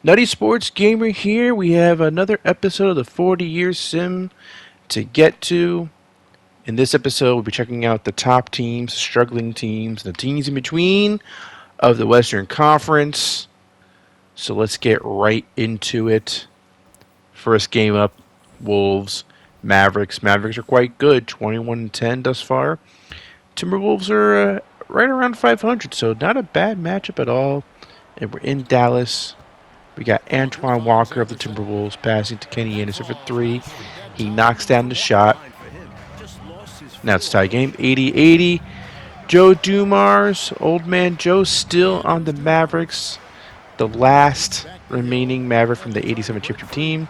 Nutty Sports Gamer here. We have another episode of the 40-year sim to get to. In this episode, we'll be checking out the top teams, struggling teams, the teams in between of the Western Conference. So let's get right into it. First game up, Wolves, Mavericks. Mavericks are quite good, 21-10 thus far. Timberwolves are right around 500, so not a bad matchup at all. And we're in Dallas. We got Antoine Walker of the Timberwolves passing to Kenny Anderson for three. He knocks down the shot. Now it's tie game, 80-80. Joe Dumars, old man Joe, still on the Mavericks. The last remaining Maverick from the 87 championship team.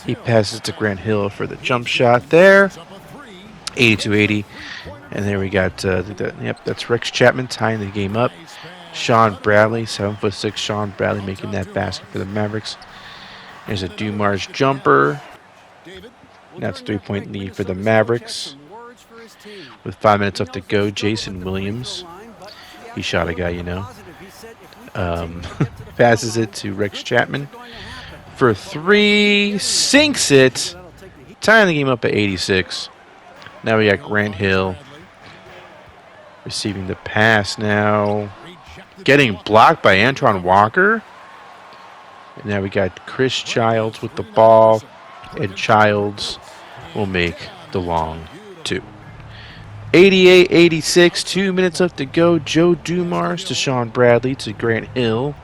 He passes to Grant Hill for the jump shot there. 82-80. And there we got, that's Rex Chapman tying the game up. Sean Bradley, 7'6", Sean Bradley making that basket for the Mavericks. There's a Dumars jumper. That's a 3-point lead for the Mavericks. With 5 minutes left to go, Jason Williams. He shot a guy, you know. Passes it to Rex Chapman for three. Sinks it. Tying the game up at 86. Now we got Grant Hill receiving the pass now. Getting blocked by Antoine Walker. And now we got Chris Childs with the ball. And Childs will make the long two. 88-86, 2 minutes left to go. Joe Dumars to Sean Bradley to Grant Hill.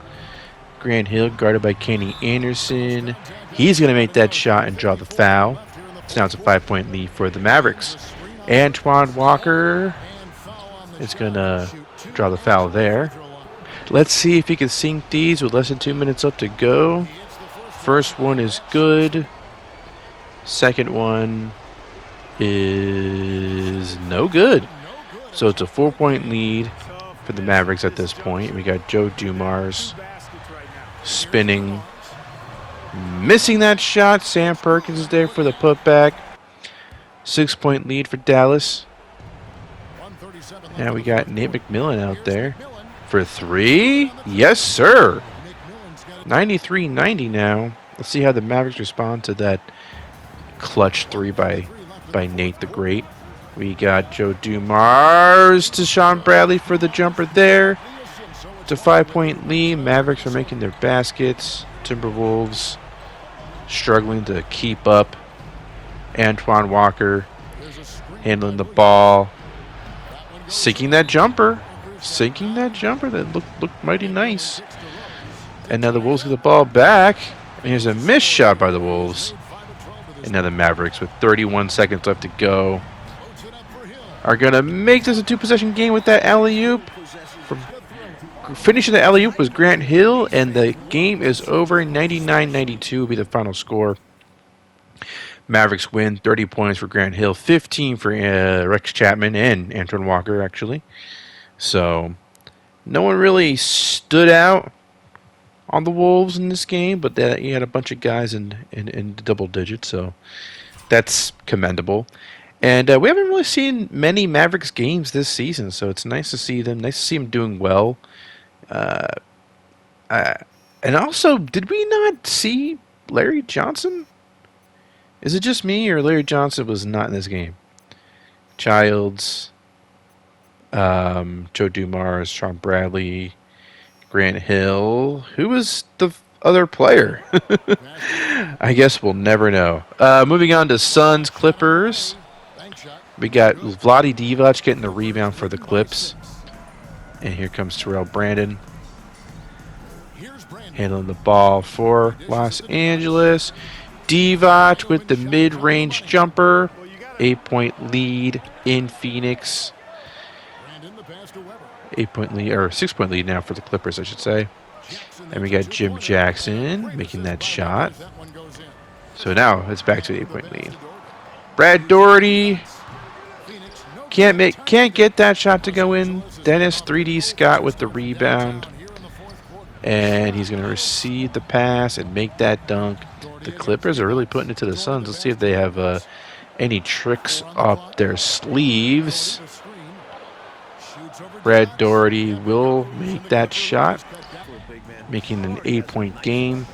Grant Hill guarded by Kenny Anderson. He's going to make that shot and draw the foul. So now it's a 5-point lead for the Mavericks. Antoine Walker is going to draw the foul there. Let's see if he can sink these with less than 2 minutes left to go. First one is good. Second one is no good. So it's a 4-point lead for the Mavericks at this point. We got Joe Dumars spinning. Missing that shot. Sam Perkins is there for the putback. 6-point lead for Dallas. Now we got Nate McMillan out there for three. Yes, sir. 93-90 now. Let's see how the Mavericks respond to that clutch three by Nate the Great. We got Joe Dumars to Sean Bradley for the jumper there. It's a 5-point lead. Mavericks are making their baskets. Timberwolves struggling to keep up. Antoine Walker handling the ball. Sinking that jumper. That looked mighty nice. And now the Wolves get the ball back. And here's a missed shot by the Wolves. And now the Mavericks, with 31 seconds left to go, are going to make this a two-possession game with that alley-oop. Finishing the alley-oop was Grant Hill, and the game is over. 99-92 will be the final score. Mavericks win, 30 points for Grant Hill, 15 for Rex Chapman and Antoine Walker, actually. So, no one really stood out on the Wolves in this game, but you had a bunch of guys in double digits, so that's commendable. And we haven't really seen many Mavericks games this season, so it's nice to see them. Nice to see them doing well. And also, did we not see Larry Johnson? Is it just me, or Larry Johnson was not in this game? Childs, Joe Dumars, Sean Bradley, Grant Hill. Who was the other player? I guess we'll never know. Moving on to Suns Clippers. We got Vlade Divac getting the rebound for the Clips. And here comes Terrell Brandon handling the ball for Los Angeles. Divac with the mid-range jumper. 8-point lead in Phoenix. 8-point lead, or 6-point lead now for the Clippers, I should say. And we got Jim Jackson making that shot. So now it's back to 8-point lead. Brad Doherty can't get that shot to go in. Dennis 3D Scott with the rebound. And he's going to receive the pass and make that dunk. The Clippers are really putting it to the Suns. Let's see if they have any tricks up their sleeves. Brad Doherty will make that shot, making an 8-point game.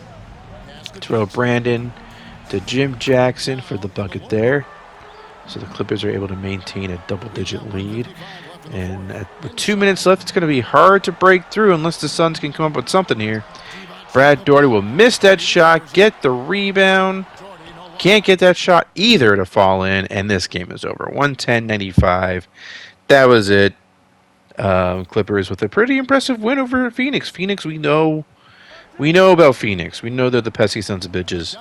Terrell Brandon to Jim Jackson for the bucket there. So the Clippers are able to maintain a double-digit lead. And with 2 minutes left, it's going to be hard to break through unless the Suns can come up with something here. Brad Daugherty will miss that shot, get the rebound. Can't get that shot either to fall in, and this game is over. 110-95. That was it. Clippers with a pretty impressive win over Phoenix. Phoenix, we know about Phoenix. We know they're the pesky sons of bitches.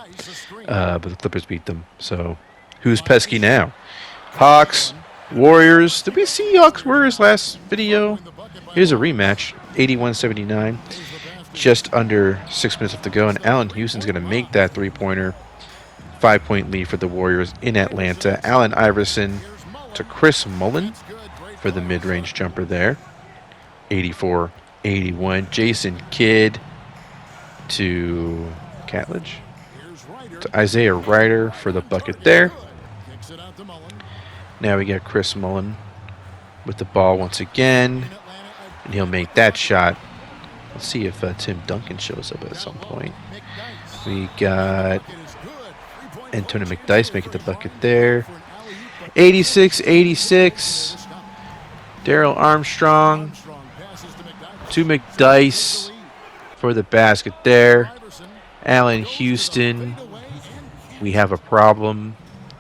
But the Clippers beat them. So, who's pesky now? Hawks, Warriors. Did we see Hawks Warriors last video? Here's a rematch. 81-79. Just under 6 minutes left to go, and Allen Houston's going to make that three-pointer. 5-point lead for the Warriors in Atlanta. Allen Iverson to Chris Mullin for the mid-range jumper there. 84-81. Jason Kidd to Catledge. To Isaiah Ryder for the bucket there. Now we got Chris Mullin with the ball once again. And he'll make that shot. Let's see if Tim Duncan shows up at some point. We got Antonio McDyess making the bucket there. 86-86. Daryl Armstrong to McDyess for the basket there. Allen Houston. We have a problem.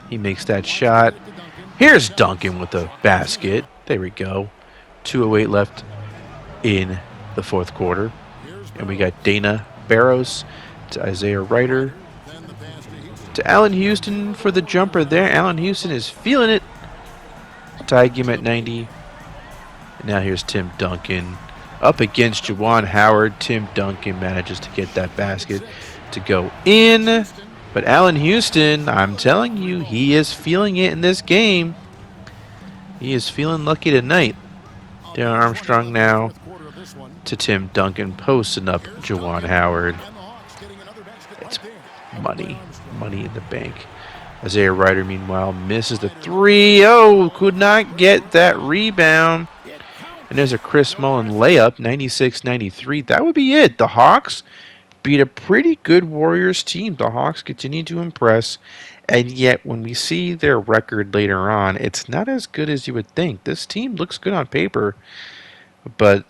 He makes that shot. Here's Duncan with the basket. There we go. 2:08 left in the fourth quarter. And we got Dana Barrows to Isaiah Ryder. To Allen Houston for the jumper there. Allen Houston is feeling it. Tie game at 90. And now here's Tim Duncan. Up against Juwan Howard. Tim Duncan manages to get that basket to go in. But Allen Houston, I'm telling you, he is feeling it in this game. He is feeling lucky tonight. Darren Armstrong now to Tim Duncan, posting up Juwan Howard. It's money in the bank. Isaiah Ryder, meanwhile, misses the three. Oh, could not get that rebound. And there's a Chris Mullin layup, 96-93. That would be it. The Hawks beat a pretty good Warriors team. The Hawks continue to impress. And yet, when we see their record later on, it's not as good as you would think. This team looks good on paper.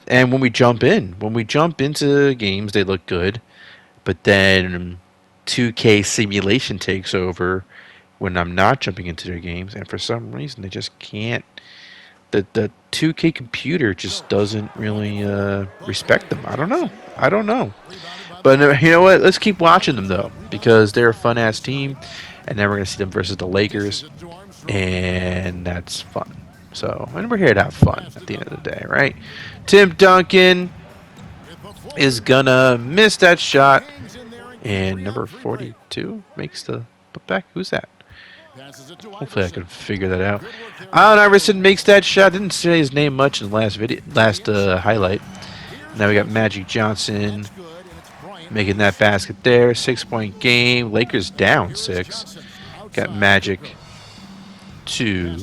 And when we jump into games, they look good. But then 2K simulation takes over when I'm not jumping into their games. And for some reason, they just can't. The 2K computer just doesn't really respect them. I don't know. But you know what? Let's keep watching them, though, because they're a fun-ass team. And then we're going to see them versus the Lakers. And that's fun. So, and we're here to have fun at the end of the day, right? Tim Duncan is going to miss that shot. And number 42 makes the putback. Who's that? Hopefully I can figure that out. Allen Iverson makes that shot. Didn't say his name much in the last highlight. Now we got Magic Johnson making that basket there. 6-point game. Lakers down 6. Got Magic to...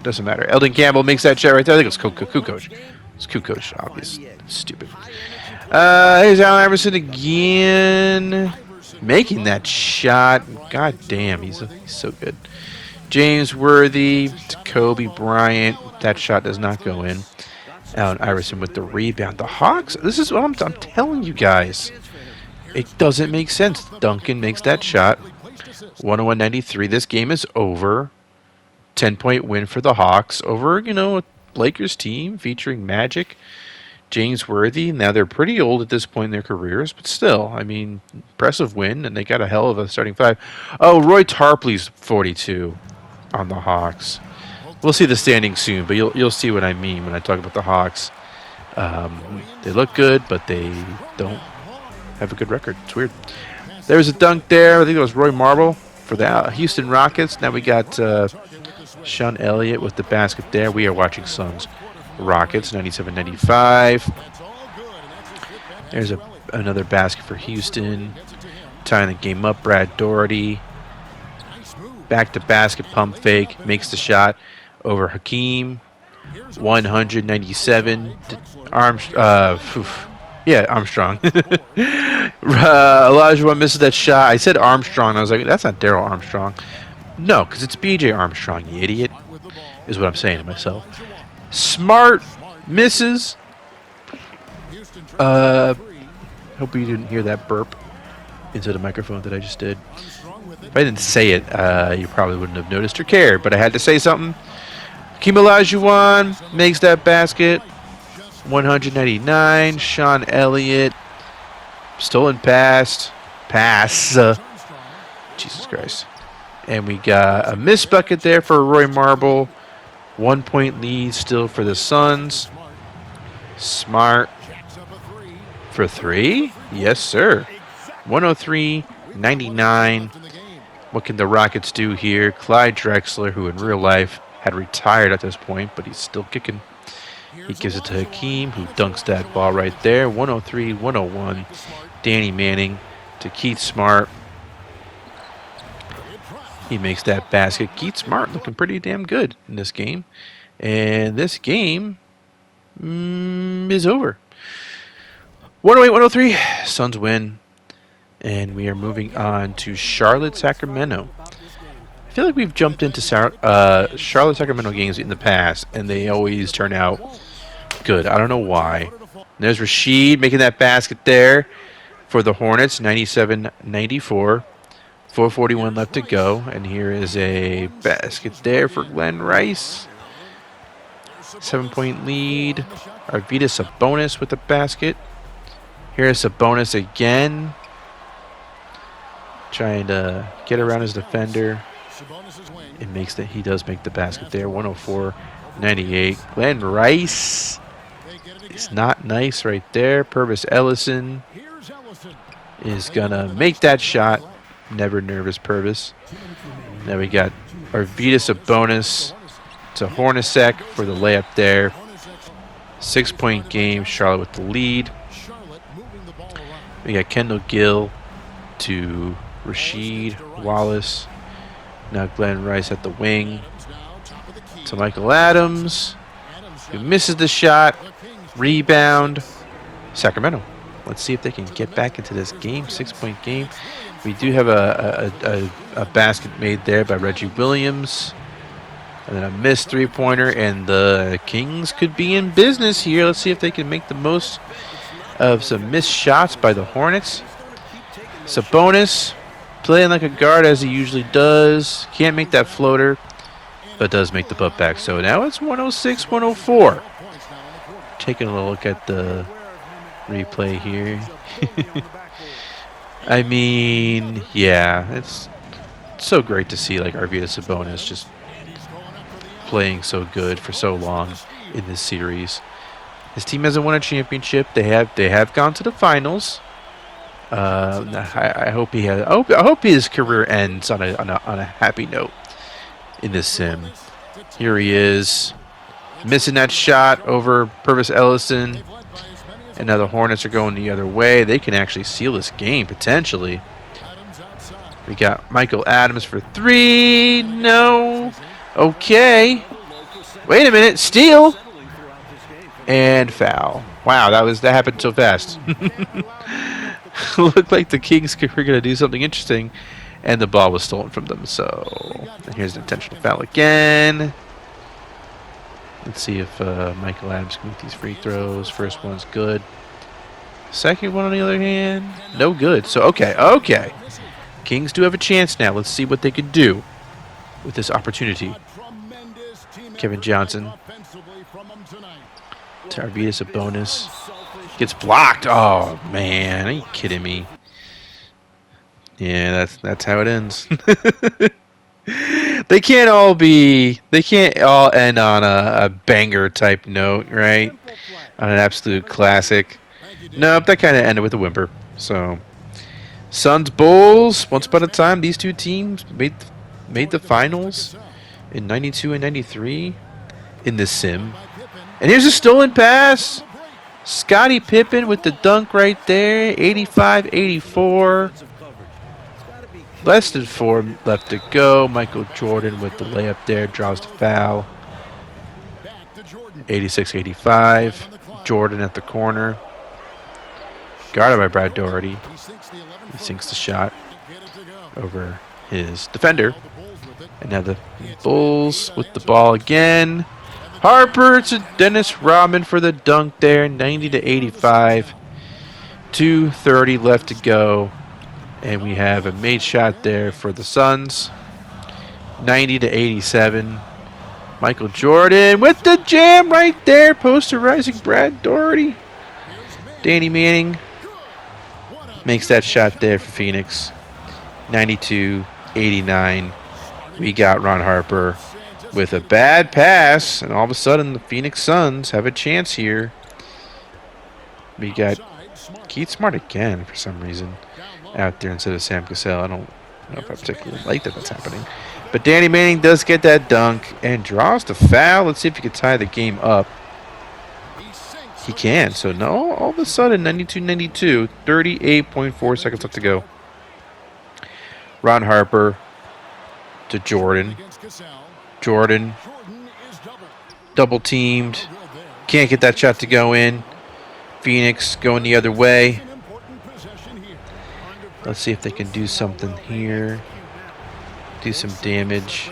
doesn't matter. Eldon Campbell makes that shot right there. I think it's Kukoc. It's Kukoc, obviously. Stupid. Here's Allen Iverson again. Making that shot. God damn, he's so good. James Worthy to Kobe Bryant. That shot does not go in. Allen Iverson with the rebound. The Hawks, this is what I'm telling you guys. It doesn't make sense. Duncan makes that shot. 101-93. This game is over. 10-point win for the Hawks over, a Lakers team featuring Magic, James Worthy. Now, they're pretty old at this point in their careers, but still, impressive win, and they got a hell of a starting five. Oh, Roy Tarpley's 42 on the Hawks. We'll see the standings soon, but you'll see what I mean when I talk about the Hawks. They look good, but they don't have a good record. It's weird. There's a dunk there. I think it was Roy Marble for the Houston Rockets. Now we got Sean Elliott with the basket there. We are watching Suns Rockets, 97-95. There's another basket for Houston. Tying the game up, Brad Daugherty. Back to basket, pump fake, makes the shot over Hakeem. 197. Armstrong. Elijah misses that shot. I said Armstrong. I was like, that's not Daryl Armstrong. No, because it's B.J. Armstrong, you idiot, is what I'm saying to myself. Smart misses. Hope you didn't hear that burp into the microphone that I just did. If I didn't say it, you probably wouldn't have noticed or cared, but I had to say something. Hakeem Olajuwon makes that basket. 199. Sean Elliott. Stolen pass. Jesus Christ. And we got a missed bucket there for Roy Marble. 1 point lead still for the Suns. Smart for three? Yes, sir. 103-99. What can the Rockets do here? Clyde Drexler, who in real life had retired at this point, but he's still kicking. He gives it to Hakeem, who dunks that ball right there. 103-101. Danny Manning to Keith Smart. He makes that basket. Keith Smart looking pretty damn good in this game. And this game is over. 108-103. Suns win. And we are moving on to Charlotte, Sacramento. I feel like we've jumped into Charlotte, Sacramento games in the past, and they always turn out good. I don't know why. There's Rashid making that basket there for the Hornets, 97-94. 4:41 left to go, and here is a basket there for Glenn Rice. 7-point lead. Arvydas Sabonis with the basket. Here's Sabonis again, trying to get around his defender. He does make the basket there. 104-98. Glenn Rice is not nice right there. Purvis Ellison is gonna make that shot. Never nervous, Purvis. Now we got Arvydas Sabonis to Hornacek for the layup there. 6-point game. Charlotte with the lead. We got Kendall Gill to Rasheed Wallace. Now Glenn Rice at the wing to Michael Adams, who misses the shot. Rebound. Sacramento. Let's see if they can get back into this game. 6-point game. We do have a basket made there by Reggie Williams. And then a missed three-pointer. And the Kings could be in business here. Let's see if they can make the most of some missed shots by the Hornets. Sabonis playing like a guard as he usually does. Can't make that floater, but does make the putback. So now it's 106-104. Taking a look at the replay here. I mean, yeah, it's so great to see like Arvydas Sabonis just playing so good for so long in this series. His team hasn't won a championship. They have gone to the finals. I hope he has. I hope his career ends on a happy note in this sim. Here he is, missing that shot over Purvis Ellison. And now the Hornets are going the other way. They can actually seal this game, potentially. We got Michael Adams for three. No. Okay. Wait a minute. Steal. And foul. Wow, that happened so fast. Looked like the Kings were going to do something interesting. And the ball was stolen from them. So here's an intentional foul again. Let's see if Michael Adams can make these free throws. First one's good. Second one, on the other hand, no good. So, okay. Kings do have a chance now. Let's see what they can do with this opportunity. Kevin Johnson to Arvydas Sabonis. Gets blocked. Oh, man. Are you kidding me? Yeah, that's how it ends. They can't all end on a banger type note, right? On an absolute classic. Nope, that kind of ended with a whimper. So, Suns Bulls. Once upon a time, these two teams made the finals in '92 and '93 in this sim. And here's a stolen pass. Scottie Pippen with the dunk right there. 85-84. Less than 4 left to go. Michael Jordan with the layup there. Draws the foul. 86-85. Jordan at the corner. guarded by Brad Daugherty. He sinks the shot over his defender. And now the Bulls with the ball again. Harper to Dennis Rodman for the dunk there. 90-85. 2:30 left to go. And we have a made shot there for the Suns. 90-87. Michael Jordan with the jam right there. Posterizing Brad Daugherty. Danny Manning makes that shot there for Phoenix. 92-89. We got Ron Harper with a bad pass. And all of a sudden, the Phoenix Suns have a chance here. We got Keith Smart again for some reason out there instead of Sam Cassell. I don't know if I particularly like that that's happening. But Danny Manning does get that dunk and draws the foul. Let's see if he can tie the game up. He can. So, no, all of a sudden, 92-92, 38.4 seconds left to go. Ron Harper to Jordan. Jordan double teamed. Can't get that shot to go in. Phoenix going the other way. Let's see if they can do something here. Do some damage.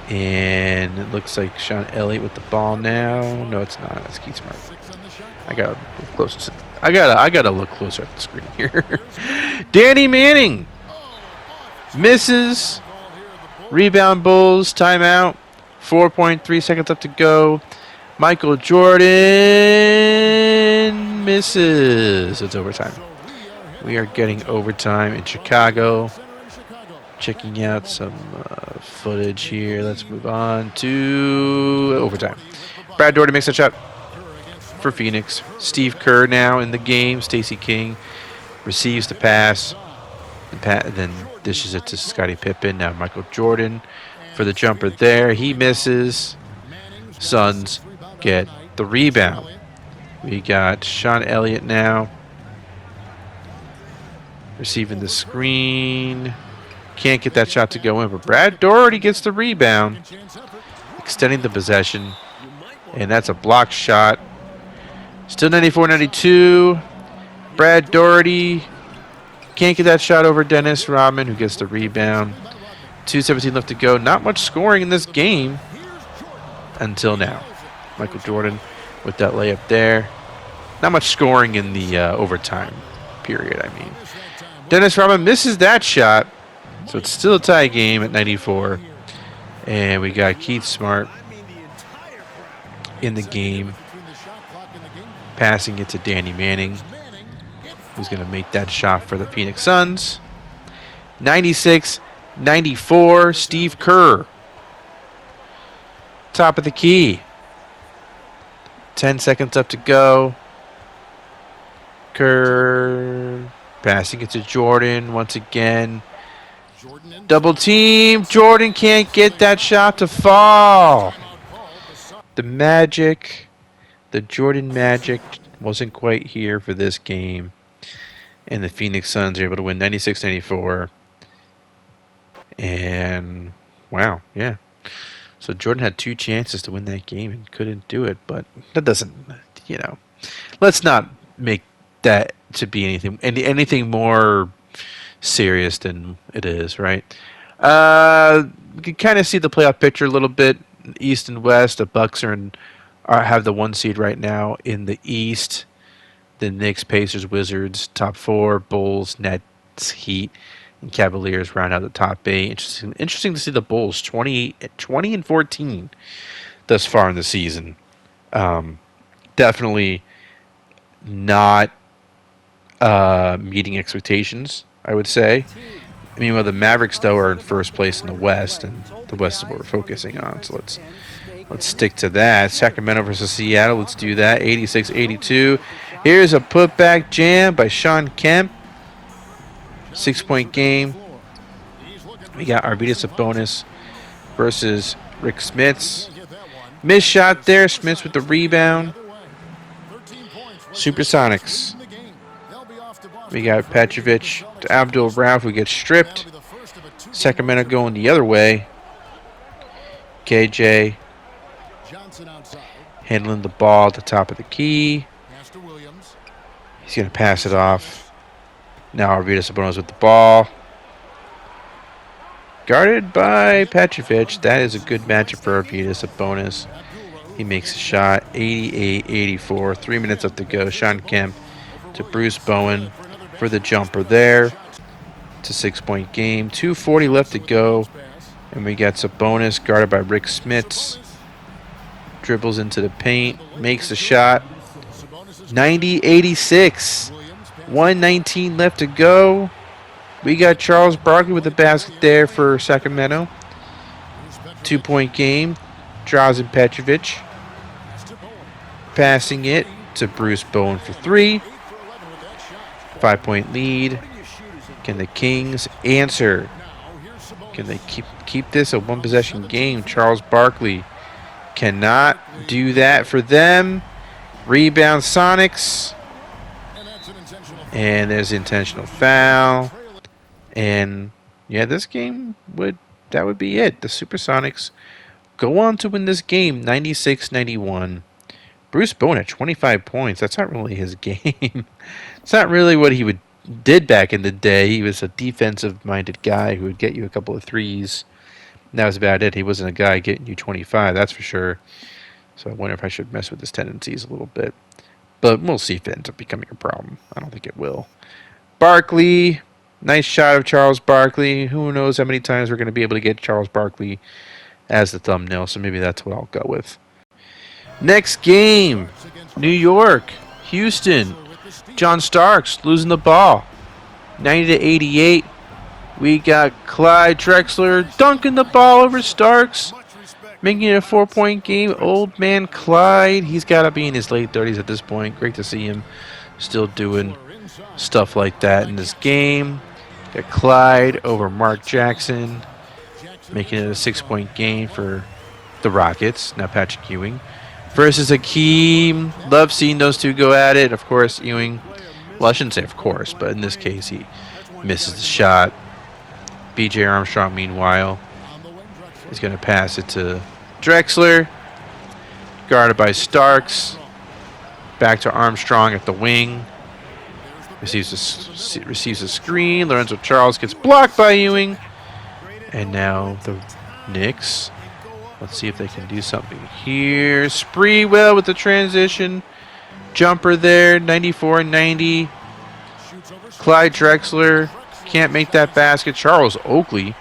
And it looks like Sean Elliott with the ball now. No, it's not. It's Keith Smart. I gotta look closer. I gotta look closer at the screen here. Danny Manning misses. Rebound Bulls. Timeout. 4.3 seconds left to go. Michael Jordan misses. It's overtime. We are getting overtime in Chicago. Checking out some footage here. Let's move on to overtime. Brad Daugherty makes a shot for Phoenix. Steve Kerr now in the game. Stacey King receives the pass. And then dishes it to Scottie Pippen. Now Michael Jordan for the jumper there. He misses. Suns get the rebound. We got Sean Elliott now receiving the screen. Can't get that shot to go in, but Brad Daugherty gets the rebound, extending the possession, and that's a blocked shot. Still 94-92. Brad Daugherty can't get that shot over Dennis Rodman, who gets the rebound. 2:17 left to go. Not much scoring in this game until now. Michael Jordan with that layup there. Not much scoring in the overtime period, I mean. Dennis Rodman misses that shot. So it's still a tie game at 94. And we got Keith Smart in the game. Passing it to Danny Manning, who's going to make that shot for the Phoenix Suns. 96-94, Steve Kerr. Top of the key. 10 seconds up to go. Kerr passing it to Jordan once again. Double team. Jordan can't get that shot to fall. The magic, the Jordan magic wasn't quite here for this game. And the Phoenix Suns are able to win 96-94. And, wow, yeah. So Jordan had 2 chances to win that game and couldn't do it. But that doesn't, let's not make that to be anything more serious than it is, right? We can kind of see the playoff picture a little bit. East and West, the Bucks have the 1 seed right now in the East. The Knicks, Pacers, Wizards, top 4, Bulls, Nets, Heat, and Cavaliers round out the top 8. Interesting to see the Bulls 20-14 thus far in the season. Definitely not meeting expectations, I would say. I mean, well, the Mavericks, though, are in first place in the West, and the West is what we're focusing on. So let's stick to that. Sacramento versus Seattle. Let's do that. 86-82. Here's a putback jam by Sean Kemp. 6-point game. We got Arvydas Sabonis versus Rick Smits. Missed shot there. Smits with the rebound. Supersonics. We got Petrovic to Abdul Rauf, who gets stripped. Sacramento going the other way. KJ handling the ball at the top of the key. He's going to pass it off. Now Arvydas Sabonis with the ball. Guarded by Petrovic. That is a good matchup for Arvydas Sabonis. He makes a shot. 88-84. 3 minutes left to go. Sean Kemp to Bruce Bowen for the jumper there. It's a 6-point game. 2:40 left to go. And we got Sabonis guarded by Rick Smits. Dribbles into the paint. Makes a shot. 90-86. 1:19 left to go. We got Charles Barkley with the basket there for Sacramento. 2-point game. Drazen Petrovic. Passing it to Bruce Bowen for 3. 5-point lead. Can the Kings answer? Can they keep this a one-possession game? Charles Barkley cannot do that for them. Rebound Sonics. And there's intentional foul. And yeah, this game would be it. The Supersonics go on to win this game 96-91. Bruce Bowen at 25 points. That's not really his game. It's not really what he did back in the day. He was a defensive-minded guy who would get you a couple of threes. And that was about it. He wasn't a guy getting you 25, that's for sure. So I wonder if I should mess with his tendencies a little bit. But we'll see if it ends up becoming a problem. I don't think it will. Barkley. Nice shot of Charles Barkley. Who knows how many times we're going to be able to get Charles Barkley as the thumbnail. So maybe that's what I'll go with. Next game. New York. Houston. John Starks losing the ball. 90-88. We got Clyde Drexler dunking the ball over Starks. Making it a 4-point game. Old man Clyde. He's got to be in his late 30s at this point. Great to see him still doing stuff like that in this game. Got Clyde over Mark Jackson. Making it a 6-point game for the Rockets. Now Patrick Ewing versus Hakeem. Love seeing those two go at it. Of course, Ewing. Well, I shouldn't say of course, but in this case, he misses the shot. B.J. Armstrong, meanwhile, is going to pass it to Drexler. Guarded by Starks. Back to Armstrong at the wing. Receives a screen. Lorenzo Charles gets blocked by Ewing. And now the Knicks. Let's see if they can do something here. Spreewell with the transition. Jumper there. 94-90. Clyde Drexler can't make that basket. Charles Oakley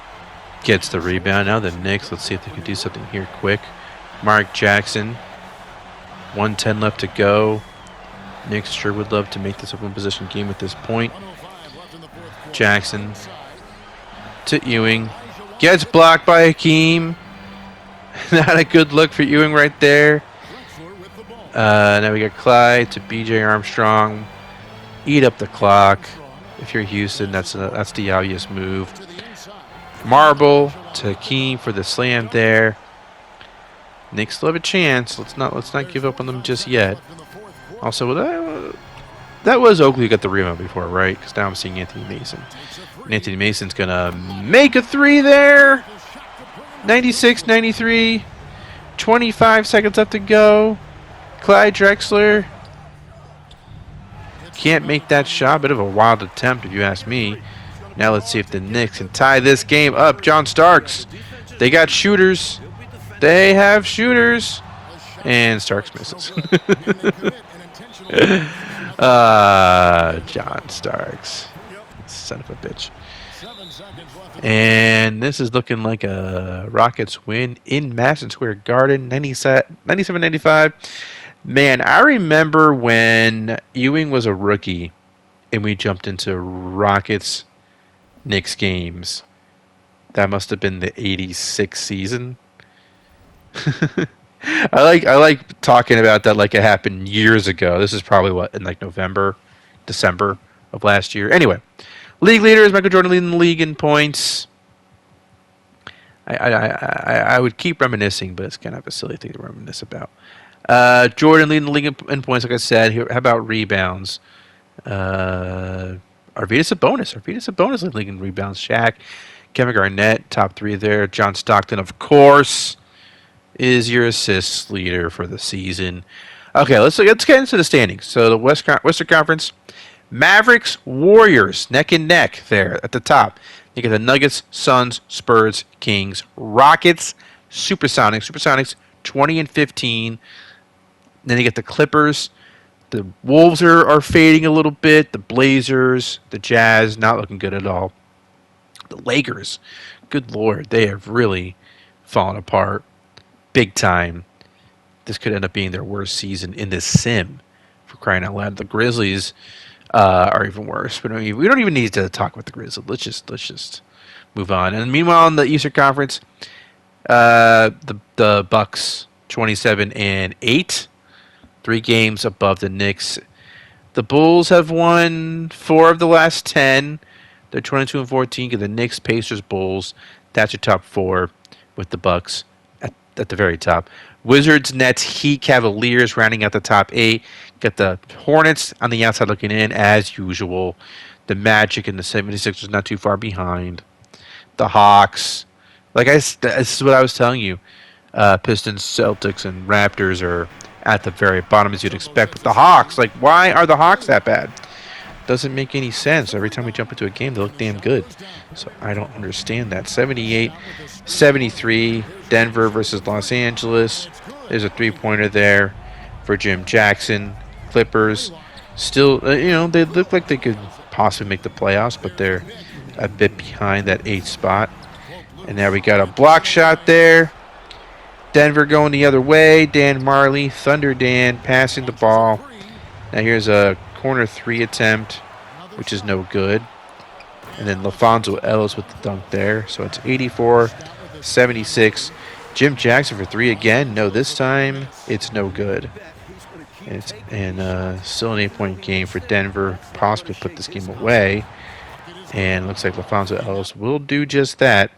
gets the rebound. Now the Knicks. Let's see if they can do something here quick. Mark Jackson. 1:10 left to go. Knicks sure would love to make this a one-possession game at this point. Jackson to Ewing. Gets blocked by Hakeem. Not a good look for Ewing right there. Now we got Clyde to B.J. Armstrong. Eat up the clock. If you're Houston, that's the obvious move. Marble to Hakeem for the slam there. Knicks still have a chance. Let's not give up on them just yet. Also, that was Oakley who got the rebound before, right? Because now I'm seeing Anthony Mason. And Anthony Mason's going to make a 3 there. 96-93. 25 seconds left to go. Clyde Drexler can't make that shot. Bit of a wild attempt, if you ask me. Now let's see if the Knicks can tie this game up. John Starks. They got shooters. They have shooters. And Starks misses. John Starks. Son of a bitch. And this is looking like a Rockets win in Madison Square Garden, 97-95. Man, I remember when Ewing was a rookie and we jumped into Rockets Knicks games. That must have been the 86 season. I like talking about that like it happened years ago. This is probably in like November, December of last year. Anyway, league leaders, Michael Jordan leading the league in points. I would keep reminiscing, but it's kind of a silly thing to reminisce about. Jordan leading the league in points, like I said. How about rebounds? Arvydas Sabonis leading the league in rebounds. Shaq, Kevin Garnett, top 3 there. John Stockton, of course, is your assists leader for the season. Okay, let's get into the standings. So the Western Conference Mavericks, Warriors, neck and neck there at the top. You get the Nuggets, Suns, Spurs, Kings, Rockets, Supersonics 20 and 15. Then you get the Clippers. The Wolves are fading a little bit. The Blazers, the Jazz, not looking good at all. The Lakers, good Lord, they have really fallen apart big time. This could end up being their worst season in this sim, for crying out loud. The Grizzlies are even worse. But we don't even need to talk about the Grizzlies. Let's just move on. And meanwhile, in the Eastern Conference, the Bucks 27 and 8, 3 games above the Knicks. The Bulls have won 4 of the last 10. They're 22 and 14. Get the Knicks, Pacers, Bulls. That's your top 4 with the Bucks at the very top. Wizards, Nets, Heat, Cavaliers rounding out the top 8. Got the Hornets on the outside looking in as usual. The Magic and the 76ers not too far behind. The Hawks. This is what I was telling you. Pistons, Celtics, and Raptors are at the very bottom as you'd expect. But the Hawks, why are the Hawks that bad? Doesn't make any sense. Every time we jump into a game, they look damn good. So I don't understand that. 78-73, Denver versus Los Angeles. There's a 3-pointer there for Jim Jackson. Clippers, still, they look like they could possibly make the playoffs, but they're a bit behind that 8th spot. And now we got a block shot there. Denver going the other way. Dan Marley, Thunder Dan, passing the ball. Now here's a corner 3 attempt, which is no good. And then LaFonso Ellis with the dunk there. So it's 84-76. Jim Jackson for 3 again. No, this time it's no good. And still an 8-point game for Denver. Possibly put this game away. And looks like LaFonso Ellis will do just that.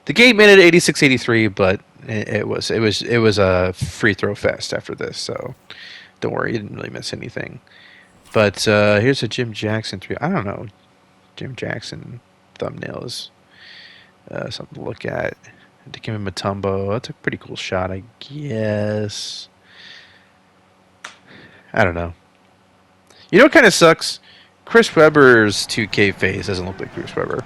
The game ended 86-83, but it was a free throw fest after this. So don't worry, you didn't really miss anything. But here's a Jim Jackson 3. I don't know. Jim Jackson thumbnail is something to look at. Dikembe Mutombo. That's a pretty cool shot, I guess. I don't know. You know what kind of sucks? Chris Webber's 2K face doesn't look like Chris Webber.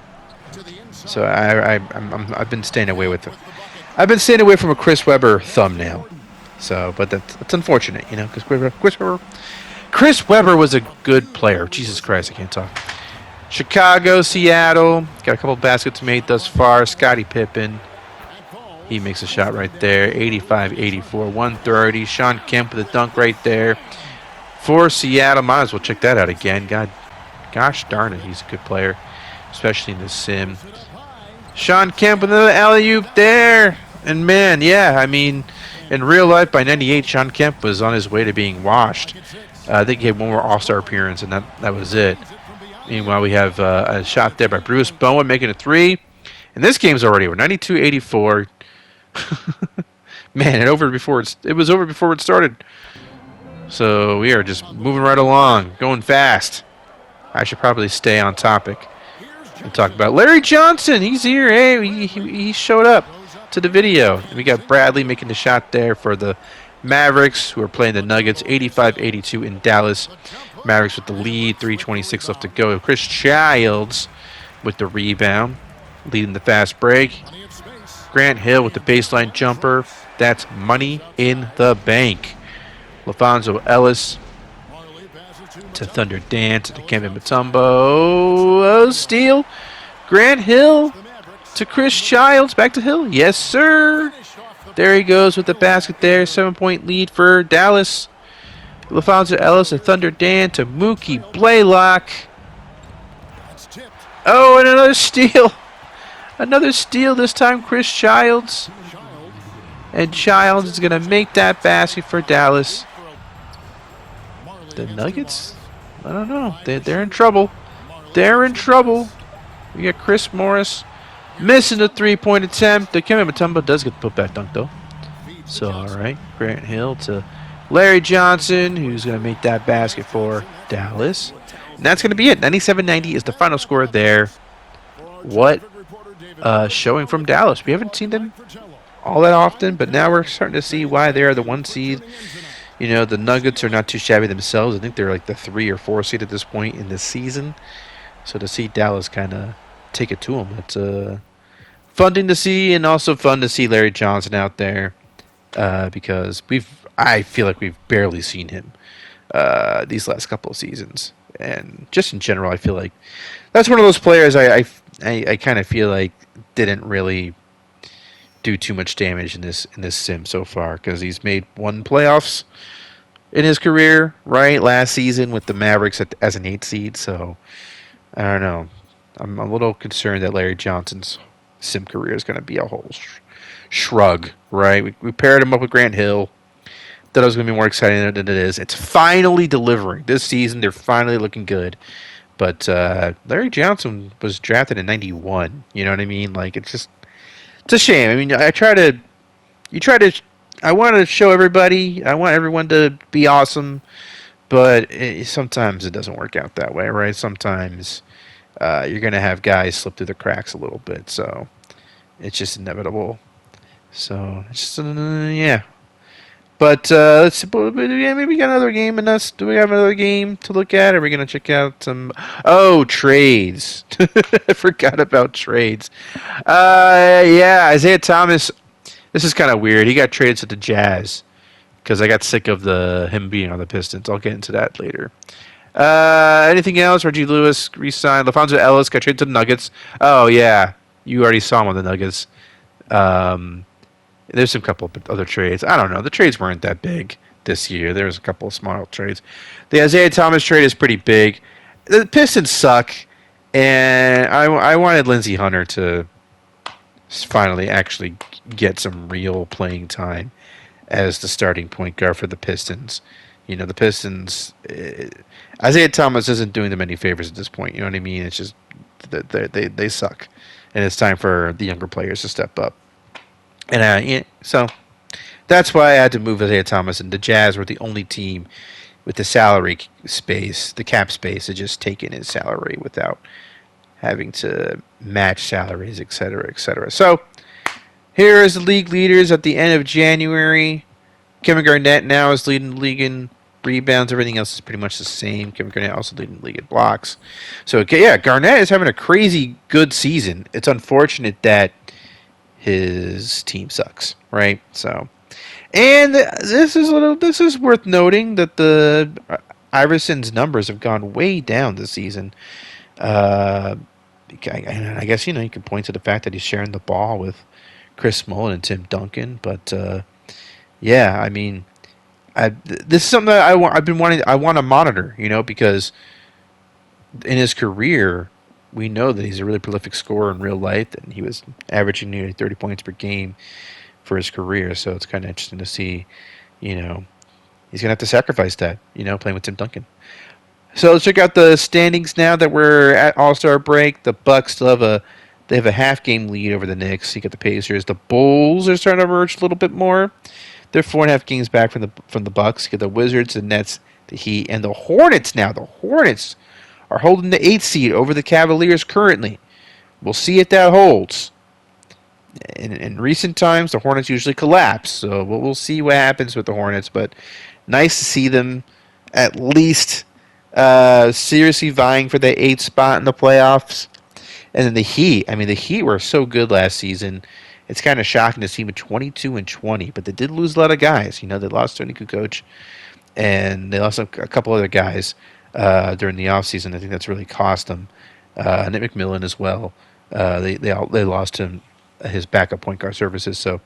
So I've been staying away with it. I've been staying away from a Chris Webber thumbnail. So, but that's unfortunate, because Chris Webber was a good player. Jesus Christ, I can't talk. Chicago, Seattle, got a couple baskets made thus far. Scottie Pippen, he makes a shot right there. 85-84, 130. Sean Kemp with a dunk right there for Seattle. Might as well check that out again. Gosh darn it, he's a good player, especially in the sim. Sean Kemp with another alley-oop there. And man, yeah, I mean, in real life, by 98, Sean Kemp was on his way to being washed. I think he had one more All-Star appearance, and that was it. Meanwhile, we have a shot there by Bruce Bowen making a 3. And this game's already over, 92-84. Man, it was over before it started. So we are just moving right along, going fast. I should probably stay on topic and talk about Larry Johnson. He's here. Hey, he showed up to the video. And we got Bradley making the shot there for the Mavericks, who are playing the Nuggets. 85-82 in Dallas. Mavericks with the lead. 3:26 left to go. Chris Childs with the rebound, leading the fast break. Grant Hill with the baseline jumper. That's money in the bank. LaFonso Ellis to Thunder Dan to Dikembe Mutombo. Oh, steal. Grant Hill to Chris Childs. Back to Hill. Yes, sir. There he goes with the basket there. 7-point lead for Dallas. LaFonso Ellis and Thunder Dan to Mookie Blaylock. Oh, and another steal. Another steal, this time Chris Childs. And Childs is going to make that basket for Dallas. The Nuggets? I don't know. They're in trouble. They're in trouble. We got Chris Morris missing the 3-point attempt. Dikembe Mutombo does get the putback dunk, though. So, all right. Grant Hill to Larry Johnson, who's going to make that basket for Dallas. And that's going to be it. 97-90 is the final score there. What showing from Dallas. We haven't seen them all that often, but now we're starting to see why they are the 1 seed The Nuggets are not too shabby themselves. I think they're like the 3 or 4 seed at this point in this season. So to see Dallas kind of take it to them, it's fun thing to see, and also fun to see Larry Johnson out there because I feel like we've barely seen him these last couple of seasons, and just in general, I feel like that's one of those players I kind of feel like didn't really do too much damage in this sim so far because he's made one playoffs in his career, right? Last season with the Mavericks as an 8 seed, so I don't know. I'm a little concerned that Larry Johnson's sim career is going to be a whole shrug, right? We paired him up with Grant Hill. Thought it was going to be more exciting than it is. It's finally delivering. This season, they're finally looking good. But Larry Johnson was drafted in '91. You know what I mean? Like it's a shame. I mean, I want to show everybody. I want everyone to be awesome, but sometimes it doesn't work out that way, right? Sometimes you're gonna have guys slip through the cracks a little bit, so it's just inevitable. So it's just yeah. But let's see. Yeah, maybe we got another game in us. Do we have another game to look at? Are we gonna check out some? Oh, trades. I forgot about trades. Yeah, Isaiah Thomas. This is kind of weird. He got traded to the Jazz because I got sick of him being on the Pistons. I'll get into that later. Anything else? Reggie Lewis re-signed. LaFonso Ellis got traded to the Nuggets. Oh yeah, you already saw him on the Nuggets. Um, there's a couple of other trades. I don't know. The trades weren't that big this year. There was a couple of small trades. The Isaiah Thomas trade is pretty big. The Pistons suck, and I wanted Lindsey Hunter to finally actually get some real playing time as the starting point guard for the Pistons. The Pistons. Isaiah Thomas isn't doing them any favors at this point. You know what I mean? It's just they suck, and it's time for the younger players to step up. And so that's why I had to move Isaiah Thomas. And the Jazz were the only team with the salary space, the cap space, to just take in his salary without having to match salaries, et cetera, et cetera. So here is the league leaders at the end of January. Kevin Garnett now is leading the league in rebounds. Everything else is pretty much the same. Kevin Garnett also leading the league in blocks. So, yeah, Garnett is having a crazy good season. It's unfortunate that his team sucks, right? So, and this is worth noting that the Iverson's numbers have gone way down this season. I guess you can point to the fact that he's sharing the ball with Chris Mullin and Tim Duncan, but yeah, I mean, this is something that I want to monitor, because in his career, we know that he's a really prolific scorer in real life, and he was averaging nearly 30 points per game for his career. So it's kind of interesting to see, he's going to have to sacrifice that, playing with Tim Duncan. So let's check out the standings now that we're at All-Star break. The Bucks still have a half-game lead over the Knicks. You got the Pacers. The Bulls are starting to emerge a little bit more. They're 4.5 games back from the Bucks. You got the Wizards, the Nets, the Heat, and the Hornets now. The Hornets are holding the 8th seed over the Cavaliers currently. We'll see if that holds. In recent times, the Hornets usually collapse, so we'll see what happens with the Hornets, but nice to see them at least seriously vying for the 8th spot in the playoffs. And then the Heat. I mean, the Heat were so good last season. It's kind of shocking to see them 22-20, but they did lose a lot of guys. They lost Tony Kukoc, and they lost a couple other guys during the offseason. I think that's really cost them. Nick McMillan as well. They lost him his backup point guard services. So,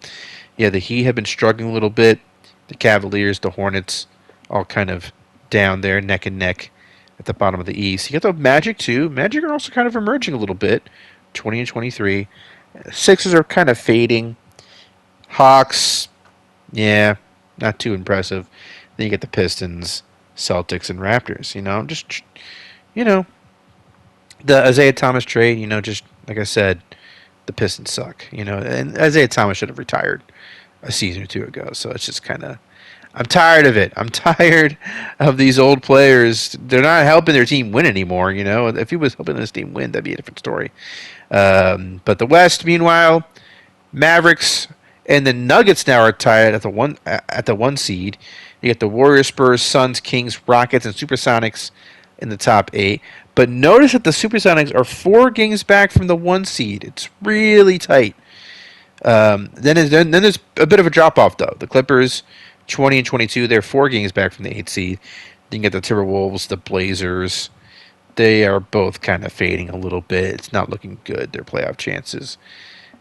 yeah, the Heat have been struggling a little bit. The Cavaliers, the Hornets, all kind of down there, neck and neck at the bottom of the East. You got the Magic, too. Magic are also kind of emerging a little bit, 20-23. Sixers are kind of fading. Hawks, yeah, not too impressive. Then you get the Pistons, Celtics, and Raptors. The Isaiah Thomas trade, just like I said, the Pistons suck, and Isaiah Thomas should have retired a season or two ago. So it's just kind of, I'm tired of it. I'm tired of these old players. They're not helping their team win anymore, If he was helping this team win, that'd be a different story. But the West, meanwhile, Mavericks and the Nuggets now are tied at the one seed. You get the Warriors, Spurs, Suns, Kings, Rockets, and Supersonics in the top 8. But notice that the Supersonics are 4 games back from the 1 seed. It's really tight. Then there's a bit of a drop off though. The Clippers, 20 and 22, they're 4 games back from the 8 seed. Then you get the Timberwolves, the Blazers. They are both kind of fading a little bit. It's not looking good, their playoff chances.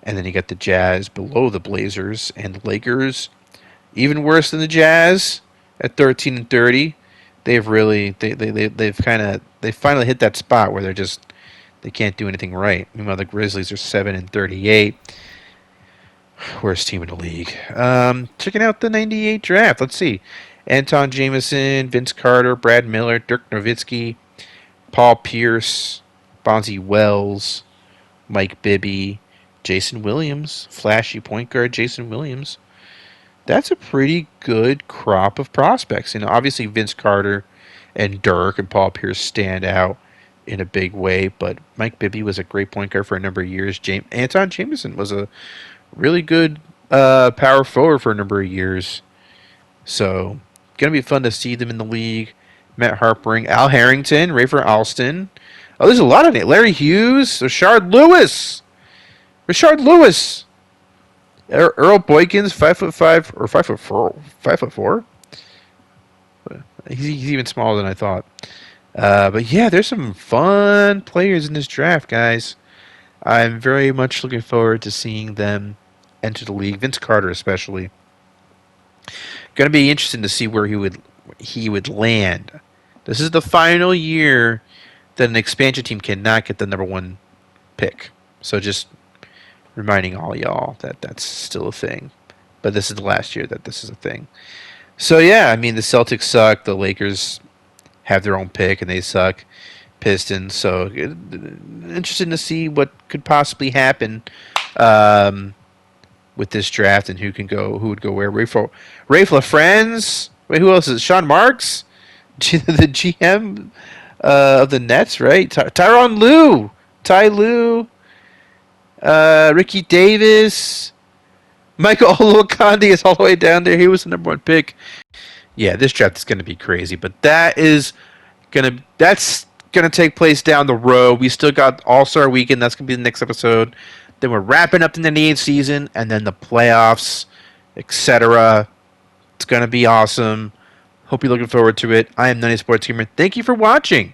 And then you got the Jazz below the Blazers, and the Lakers, even worse than the Jazz at 13 and 30. They've really they've finally hit that spot where they can't do anything right. Meanwhile, the Grizzlies are 7 and 38. Worst team in the league. Checking out the 98 draft. Let's see. Anton Jameson, Vince Carter, Brad Miller, Dirk Nowitzki, Paul Pierce, Bonzi Wells, Mike Bibby, Jason Williams, flashy point guard Jason Williams. That's a pretty good crop of prospects. Obviously Vince Carter and Dirk and Paul Pierce stand out in a big way, but Mike Bibby was a great point guard for a number of years. Anton Jameson was a really good power forward for a number of years. So, going to be fun to see them in the league. Matt Harpering, Al Harrington, Rafer Alston. Oh, there's a lot of it. Larry Hughes, Rashard Lewis. Earl Boykins, 5'5" or 5'4", 5'4". He's even smaller than I thought. But yeah, there's some fun players in this draft, guys. I'm very much looking forward to seeing them enter the league. Vince Carter, especially. Going to be interesting to see where he would land. This is the final year that an expansion team cannot get the number 1 pick. So just reminding all y'all that that's still a thing. But this is the last year that this is a thing. So yeah, I mean the Celtics suck. The Lakers have their own pick and they suck. Pistons. So interesting to see what could possibly happen with this draft and who would go where. Rafe LaFrance. Wait, who else is it? Sean Marks, the GM of the Nets, right? Tyronn Lue, Ty Lue, Ricky Davis, Michael Olowokandi is all the way down there. He was the number 1 pick. Yeah, this draft is going to be crazy, but that's gonna take place down the road. We still got All-Star Weekend. That's gonna be the next episode. Then we're wrapping up the NBA season, and then the playoffs, etc. It's gonna be awesome. Hope you're looking forward to it. I am Nutty Sports Gamer. Thank you for watching.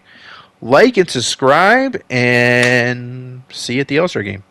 Like and subscribe, and see you at the All-Star Game.